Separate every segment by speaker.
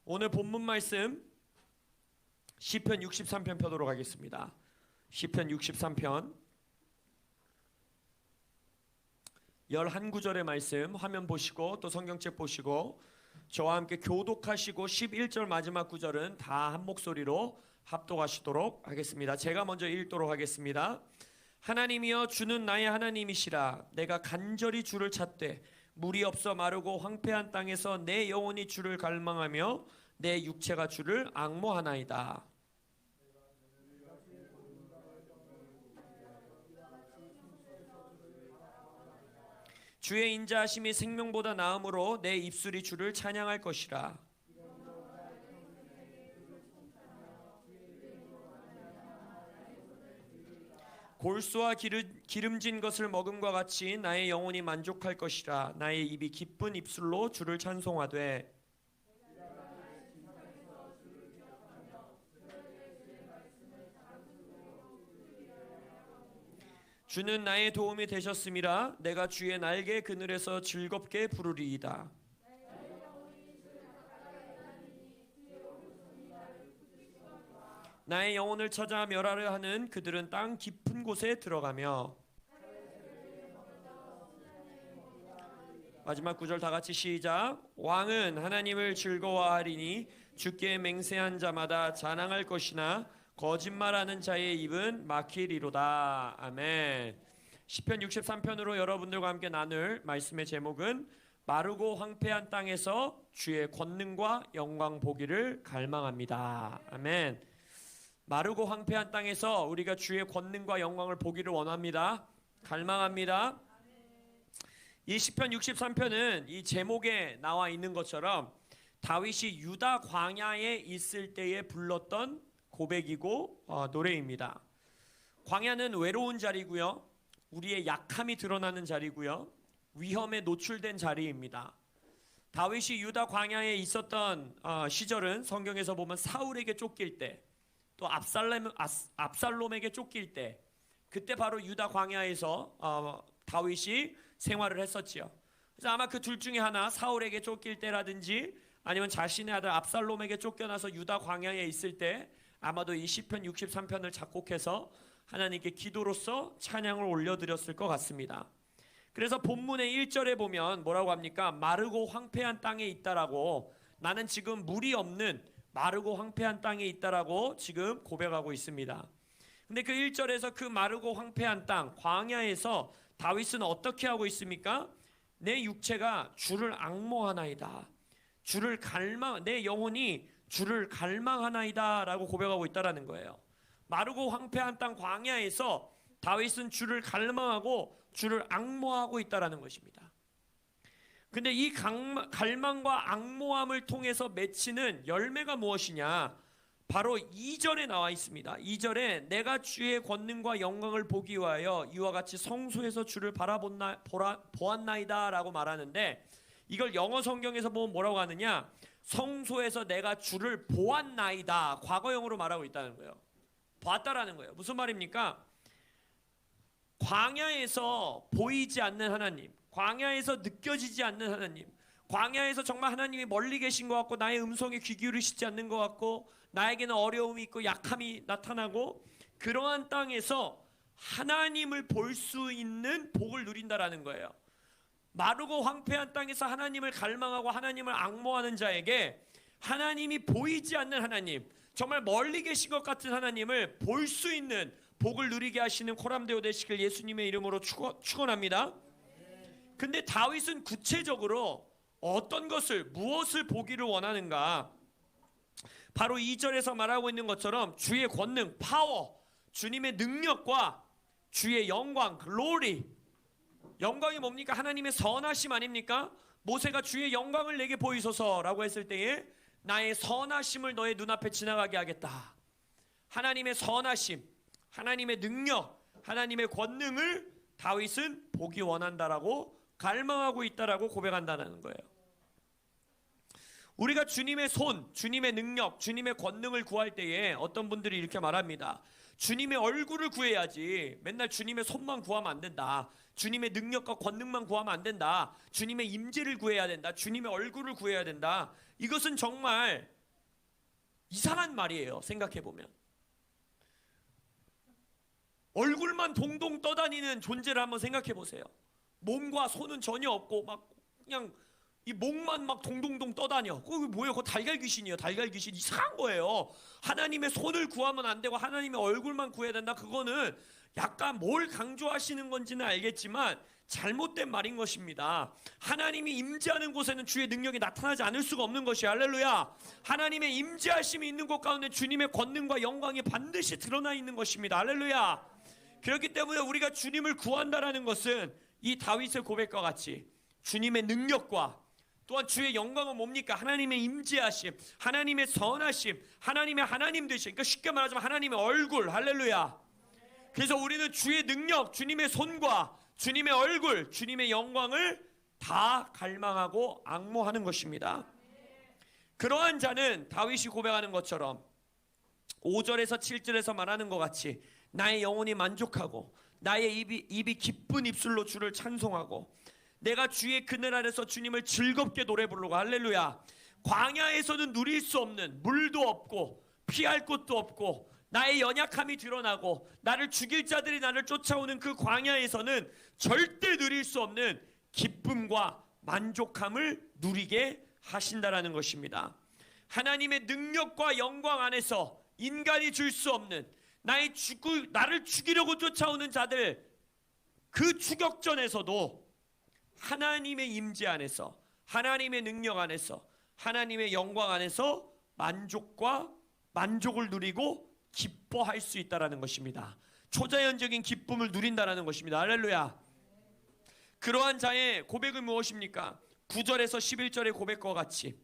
Speaker 1: 오늘 본문 말씀 시편 63편 펴도록 하겠습니다. 시편 63편 11구절의 말씀 화면 보시고 또 성경책 보시고 저와 함께 교독하시고 11절 마지막 구절은 다 한 목소리로 합독하시도록 하겠습니다. 제가 먼저 읽도록 하겠습니다. 하나님이여 주는 나의 하나님이시라. 내가 간절히 주를 찾되 물이 없어 마르고 황폐한 땅에서 내 영혼이 주를 갈망하며 내 육체가 주를 앙모하나이다. 주의 인자하심이 생명보다 나음으로 내 입술이 주를 찬양할 것이라. 골수와 기름진 것을 먹음과 같이 나의 영혼이 만족할 것이라. 나의 입이 기쁜 입술로 주를 찬송하되 주는 나의 도움이 되셨음이라. 내가 주의 날개 그늘에서 즐겁게 부르리이다. 나의 영혼을 찾아 멸하려 하는 그들은 땅 깊은 곳에 들어가며. 마지막 구절 다 같이 시작. 왕은 하나님을 즐거워하리니 주께 맹세한 자마다 자랑할 것이나 거짓말하는 자의 입은 막히리로다. 아멘. 시편 63편으로 여러분들과 함께 나눌 말씀의 제목은 마르고 황폐한 땅에서 주의 권능과 영광 보기를 갈망합니다. 아멘. 마르고 황폐한 땅에서 우리가 주의 권능과 영광을 보기를 원합니다. 갈망합니다. 이 시편 63편은 이 제목에 나와 있는 것처럼 다윗이 유다 광야에 있을 때에 불렀던 고백이고 노래입니다. 광야는 외로운 자리고요, 우리의 약함이 드러나는 자리고요, 위험에 노출된 자리입니다. 다윗이 유다 광야에 있었던 시절은 성경에서 보면 사울에게 쫓길 때, 또 압살롬에게 쫓길 때, 그때 바로 유다 광야에서 다윗이 생활을 했었지요. 그래서 아마 그 둘 중에 하나, 사울에게 쫓길 때라든지 아니면 자신의 아들 압살롬에게 쫓겨나서 유다 광야에 있을 때 아마도 이 시편 63편을 작곡해서 하나님께 기도로서 찬양을 올려드렸을 것 같습니다. 그래서 본문의 1절에 보면 뭐라고 합니까? 마르고 황폐한 땅에 있다라고, 나는 지금 물이 없는 마르고 황폐한 땅에 있다라고 지금 고백하고 있습니다. 근데 그 1절에서 그 마르고 황폐한 땅, 광야에서 다윗은 어떻게 하고 있습니까? 내 육체가 주를 앙모하나이다. 내 영혼이 주를 갈망하나이다 라고 고백하고 있다라는 거예요. 마르고 황폐한 땅 광야에서 다윗은 주를 갈망하고 주를 앙모하고 있다라는 것입니다. 근데 이 갈망과 앙모함을 통해서 맺히는 열매가 무엇이냐? 바로 2절에 나와 있습니다. 2절에 내가 주의 권능과 영광을 보기 위하여 이와 같이 성소에서 주를 보았나이다 라고 말하는데, 이걸 영어 성경에서 보면 뭐라고 하느냐? 성소에서 내가 주를 보았나이다, 과거형으로 말하고 있다는 거예요. 봤다라는 거예요. 무슨 말입니까? 광야에서 보이지 않는 하나님, 광야에서 느껴지지 않는 하나님, 광야에서 정말 하나님이 멀리 계신 것 같고 나의 음성에 귀 기울이시지 않는 것 같고 나에게는 어려움이 있고 약함이 나타나고, 그러한 땅에서 하나님을 볼 수 있는 복을 누린다라는 거예요. 마르고 황폐한 땅에서 하나님을 갈망하고 하나님을 앙모하는 자에게 하나님이 보이지 않는 하나님, 정말 멀리 계신 것 같은 하나님을 볼 수 있는 복을 누리게 하시는 코람데오 되시길 예수님의 이름으로 축원합니다. 근데 다윗은 구체적으로 어떤 것을, 무엇을 보기를 원하는가? 바로 2절에서 말하고 있는 것처럼 주의 권능, 파워, 주님의 능력과 주의 영광, 글로리. 영광이 뭡니까? 하나님의 선하심 아닙니까? 모세가 주의 영광을 내게 보이소서라고 했을 때에 나의 선하심을 너의 눈앞에 지나가게 하겠다. 하나님의 선하심, 하나님의 능력, 하나님의 권능을 다윗은 보기 원한다라고, 갈망하고 있다라고 고백한다는 거예요. 우리가 주님의 손, 주님의 능력, 주님의 권능을 구할 때에 어떤 분들이 이렇게 말합니다. 주님의 얼굴을 구해야지 맨날 주님의 손만 구하면 안 된다. 주님의 능력과 권능만 구하면 안 된다. 주님의 임재를 구해야 된다. 주님의 얼굴을 구해야 된다. 이것은 정말 이상한 말이에요. 생각해보면 얼굴만 동동 떠다니는 존재를 한번 생각해보세요. 몸과 손은 전혀 없고 막 그냥 이 목만 막 동동동 떠다녀. 그거 뭐예요? 그거 달걀 귀신이에요. 달걀 귀신. 이상한 거예요. 하나님의 손을 구하면 안 되고 하나님의 얼굴만 구해야 된다. 그거는 약간 뭘 강조하시는 건지는 알겠지만 잘못된 말인 것입니다. 하나님이 임재하는 곳에는 주의 능력이 나타나지 않을 수가 없는 것이에요. 할렐루야. 하나님의 임재하심이 있는 곳 가운데 주님의 권능과 영광이 반드시 드러나 있는 것입니다. 할렐루야. 그렇기 때문에 우리가 주님을 구한다라는 것은 이 다윗의 고백과 같이 주님의 능력과 또한 주의 영광은 뭡니까? 하나님의 임재하심, 하나님의 선하심, 하나님의 하나님 되심. 그러니까 쉽게 말하자면 하나님의 얼굴. 할렐루야. 그래서 우리는 주의 능력, 주님의 손과 주님의 얼굴, 주님의 영광을 다 갈망하고 앙모하는 것입니다. 그러한 자는 다윗이 고백하는 것처럼 5절에서 7절에서 말하는 것 같이 나의 영혼이 만족하고 나의 입이 기쁜 입술로 주를 찬송하고 내가 주의 그늘 아래서 주님을 즐겁게 노래 부르고. 할렐루야. 광야에서는 누릴 수 없는, 물도 없고 피할 곳도 없고 나의 연약함이 드러나고 나를 죽일 자들이 나를 쫓아오는 그 광야에서는 절대 누릴 수 없는 기쁨과 만족함을 누리게 하신다라는 것입니다. 하나님의 능력과 영광 안에서 인간이 줄 수 없는 나를 죽이려고 쫓아오는 자들, 그 추격전에서도 하나님의 임재 안에서, 하나님의 능력 안에서, 하나님의 영광 안에서 만족을 누리고 기뻐할 수 있다라는 것입니다. 초자연적인 기쁨을 누린다라는 것입니다. 할렐루야. 그러한 자의 고백은 무엇입니까? 9절에서 11절의 고백과 같이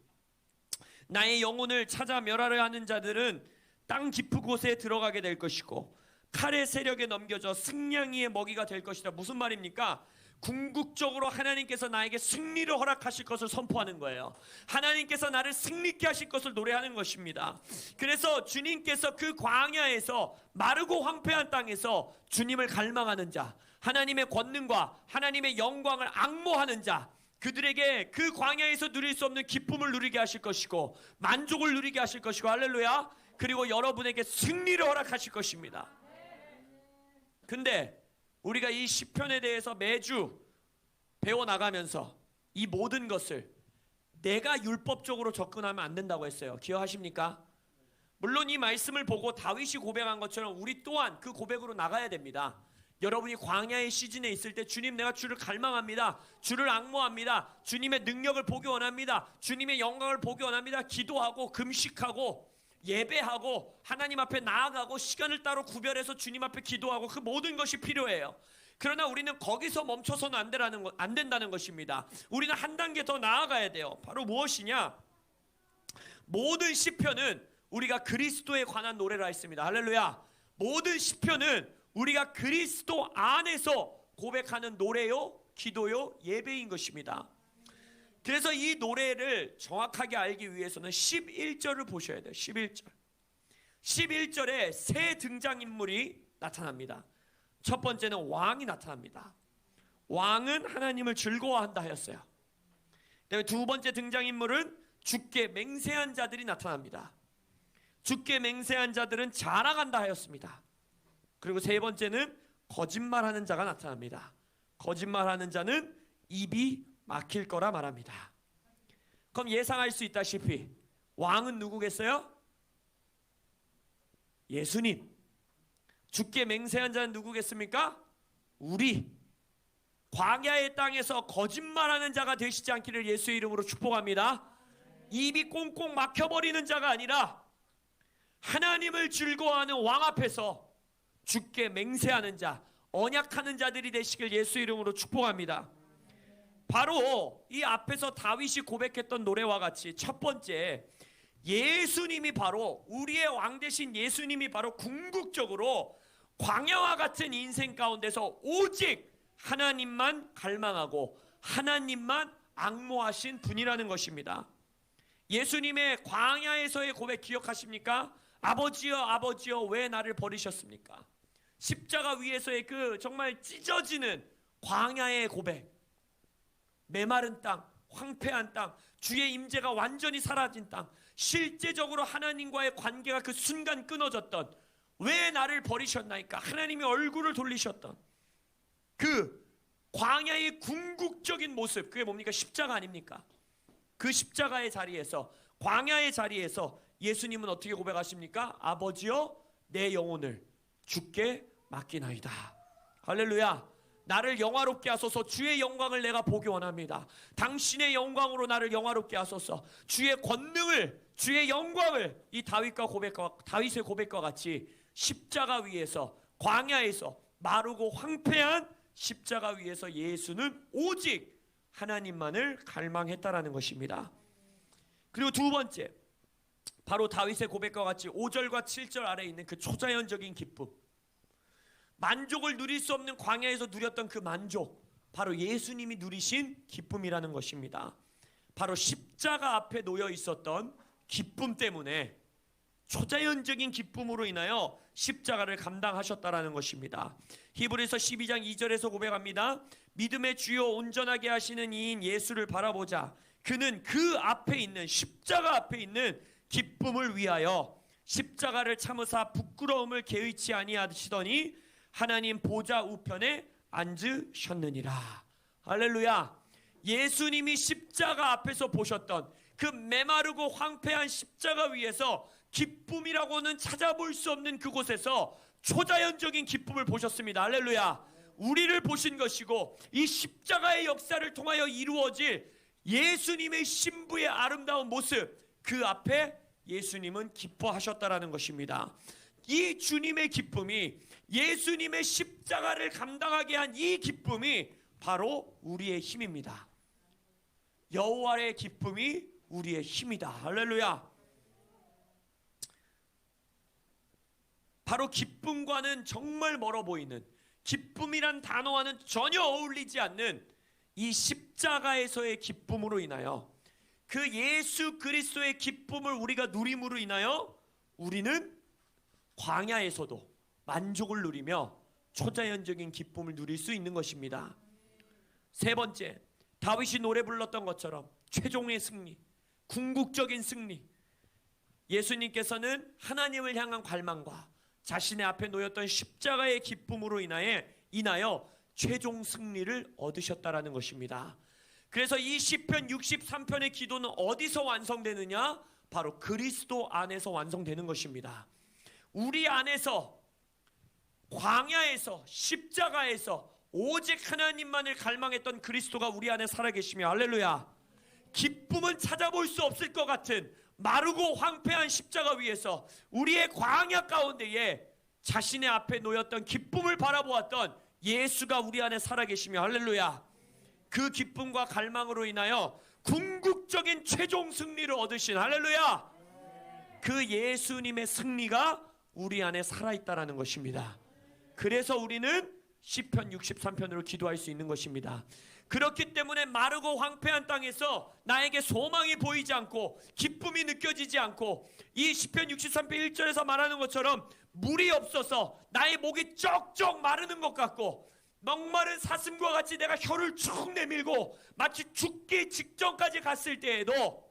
Speaker 1: 나의 영혼을 찾아 멸하려 하는 자들은 땅 깊은 곳에 들어가게 될 것이고 칼의 세력에 넘겨져 승냥이의 먹이가 될 것이다. 무슨 말입니까? 궁극적으로 하나님께서 나에게 승리를 허락하실 것을 선포하는 거예요. 하나님께서 나를 승리케 하실 것을 노래하는 것입니다. 그래서 주님께서 그 광야에서 마르고 황폐한 땅에서 주님을 갈망하는 자, 하나님의 권능과 하나님의 영광을 앙모하는 자, 그들에게 그 광야에서 누릴 수 없는 기쁨을 누리게 하실 것이고 만족을 누리게 하실 것이고. 할렐루야. 그리고 여러분에게 승리를 허락하실 것입니다. 근데 우리가 이 시편에 대해서 매주 배워나가면서 이 모든 것을 내가 율법적으로 접근하면 안 된다고 했어요. 기억하십니까? 물론 이 말씀을 보고 다윗이 고백한 것처럼 우리 또한 그 고백으로 나가야 됩니다. 여러분이 광야의 시즌에 있을 때 주님, 내가 주를 갈망합니다. 주를 앙모합니다. 주님의 능력을 보기 원합니다. 주님의 영광을 보기 원합니다. 기도하고 금식하고 예배하고 하나님 앞에 나아가고 시간을 따로 구별해서 주님 앞에 기도하고 그 모든 것이 필요해요. 그러나 우리는 거기서 멈춰서는 안 된다는 것입니다. 우리는 한 단계 더 나아가야 돼요. 바로 무엇이냐? 모든 시편은 우리가 그리스도에 관한 노래라 했습니다. 할렐루야. 모든 시편은 우리가 그리스도 안에서 고백하는 노래요, 기도요, 예배인 것입니다. 그래서 이 노래를 정확하게 알기 위해서는 11절을 보셔야 돼요. 11절에 세 등장인물이 나타납니다. 첫 번째는 왕이 나타납니다. 왕은 하나님을 즐거워한다 하였어요. 그다음에 두 번째 등장인물은 주께 맹세한 자들이 나타납니다. 주께 맹세한 자들은 자랑한다 하였습니다. 그리고 세 번째는 거짓말하는 자가 나타납니다. 거짓말하는 자는 입이 막힐 거라 말합니다. 그럼 예상할 수 있다시피 왕은 누구겠어요? 예수님. 주께 맹세한 자는 누구겠습니까? 우리. 광야의 땅에서 거짓말하는 자가 되시지 않기를 예수의 이름으로 축복합니다. 입이 꽁꽁 막혀버리는 자가 아니라 하나님을 즐거워하는 왕 앞에서 주께 맹세하는 자, 언약하는 자들이 되시길 예수 이름으로 축복합니다. 바로 이 앞에서 다윗이 고백했던 노래와 같이 첫 번째, 예수님이 바로 우리의 왕 되신 예수님이 바로 궁극적으로 광야와 같은 인생 가운데서 오직 하나님만 갈망하고 하나님만 앙모하신 분이라는 것입니다. 예수님의 광야에서의 고백 기억하십니까? 아버지여 아버지여 왜 나를 버리셨습니까? 십자가 위에서의 그 정말 찢어지는 광야의 고백, 메마른 땅, 황폐한 땅, 주의 임재가 완전히 사라진 땅, 실제적으로 하나님과의 관계가 그 순간 끊어졌던, 왜 나를 버리셨나이까? 하나님이 얼굴을 돌리셨던 그 광야의 궁극적인 모습, 그게 뭡니까? 십자가 아닙니까? 그 십자가의 자리에서, 광야의 자리에서 예수님은 어떻게 고백하십니까? 아버지여 내 영혼을 주께 맡기나이다. 할렐루야. 나를 영화롭게 하소서. 주의 영광을 내가 보기 원합니다. 당신의 영광으로 나를 영화롭게 하소서. 주의 권능을, 주의 영광을, 이 다윗의 고백과 같이 십자가 위에서, 광야에서, 마르고 황폐한 십자가 위에서 예수는 오직 하나님만을 갈망했다라는 것입니다. 그리고 두 번째, 바로 다윗의 고백과 같이 5절과 7절 아래에 있는 그 초자연적인 기쁨, 만족을 누릴 수 없는 광야에서 누렸던 그 만족, 바로 예수님이 누리신 기쁨이라는 것입니다. 바로 십자가 앞에 놓여 있었던 기쁨 때문에, 초자연적인 기쁨으로 인하여 십자가를 감당하셨다라는 것입니다. 히브리서 12장 2절에서 고백합니다. 믿음의 주요 온전하게 하시는 이인 예수를 바라보자. 그는 그 앞에 있는, 십자가 앞에 있는 기쁨을 위하여 십자가를 참으사 부끄러움을 개의치 아니하시더니 하나님 보좌 우편에 앉으셨느니라. 할렐루야. 예수님이 십자가 앞에서 보셨던 그 메마르고 황폐한 십자가 위에서 기쁨이라고는 찾아볼 수 없는 그곳에서 초자연적인 기쁨을 보셨습니다. 할렐루야. 우리를 보신 것이고, 이 십자가의 역사를 통하여 이루어질 예수님의 신부의 아름다운 모습, 그 앞에 예수님은 기뻐하셨다라는 것입니다. 이 주님의 기쁨이, 예수님의 십자가를 감당하게 한 이 기쁨이 바로 우리의 힘입니다. 여호와의 기쁨이 우리의 힘이다. 할렐루야. 바로 기쁨과는 정말 멀어 보이는, 기쁨이란 단어와는 전혀 어울리지 않는 이 십자가에서의 기쁨으로 인하여, 그 예수 그리스도의 기쁨을 우리가 누림으로 인하여 우리는 광야에서도 만족을 누리며 초자연적인 기쁨을 누릴 수 있는 것입니다. 세 번째, 다윗이 노래 불렀던 것처럼 최종의 승리, 궁극적인 승리. 예수님께서는 하나님을 향한 갈망과 자신의 앞에 놓였던 십자가의 기쁨으로 인하여 최종 승리를 얻으셨다라는 것입니다. 그래서 이 시편 63편의 기도는 어디서 완성되느냐? 바로 그리스도 안에서 완성되는 것입니다. 우리 안에서, 광야에서, 십자가에서 오직 하나님만을 갈망했던 그리스도가 우리 안에 살아계시며, 할렐루야. 기쁨은 찾아볼 수 없을 것 같은 마르고 황폐한 십자가 위에서, 우리의 광야 가운데에 자신의 앞에 놓였던 기쁨을 바라보았던 예수가 우리 안에 살아계시며, 할렐루야. 그 기쁨과 갈망으로 인하여 궁극적인 최종 승리를 얻으신, 할렐루야, 그 예수님의 승리가 우리 안에 살아있다라는 것입니다. 그래서 우리는 시편 63편으로 기도할 수 있는 것입니다. 그렇기 때문에 마르고 황폐한 땅에서 나에게 소망이 보이지 않고 기쁨이 느껴지지 않고, 이 시편 63편 1절에서 말하는 것처럼 물이 없어서 나의 목이 쩍쩍 마르는 것 같고, 목마른 사슴과 같이 내가 혀를 쭉 내밀고 마치 죽기 직전까지 갔을 때에도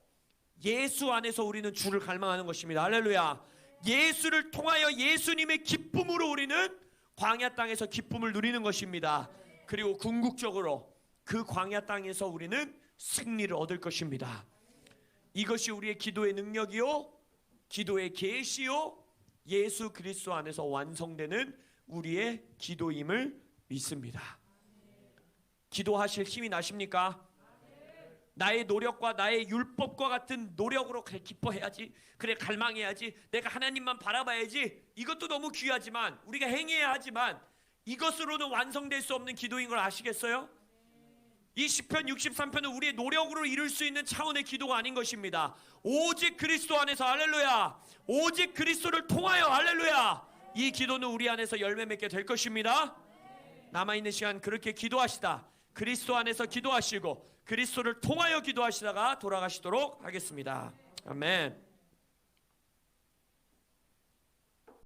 Speaker 1: 예수 안에서 우리는 주를 갈망하는 것입니다. 할렐루야. 예수를 통하여 예수님의 기쁨으로 우리는 광야 땅에서 기쁨을 누리는 것입니다. 그리고 궁극적으로 그 광야 땅에서 우리는 승리를 얻을 것입니다. 이것이 우리의 기도의 능력이요, 기도의 계시요, 예수 그리스도 안에서 완성되는 우리의 기도임을 믿습니다. 기도하실 힘이 나십니까? 나의 노력과 나의 율법과 같은 노력으로 그래 기뻐해야지, 그래 갈망해야지, 내가 하나님만 바라봐야지, 이것도 너무 귀하지만, 우리가 행해야 하지만 이것으로는 완성될 수 없는 기도인 걸 아시겠어요? 이 시편 63편은 우리의 노력으로 이룰 수 있는 차원의 기도가 아닌 것입니다. 오직 그리스도 안에서, 할렐루야, 오직 그리스도를 통하여, 할렐루야, 이 기도는 우리 안에서 열매 맺게 될 것입니다. 남아있는 시간 그렇게 기도하시다 그리스도 안에서 기도하시고 그리스도를 통하여 기도하시다가 돌아가시도록 하겠습니다. 아멘.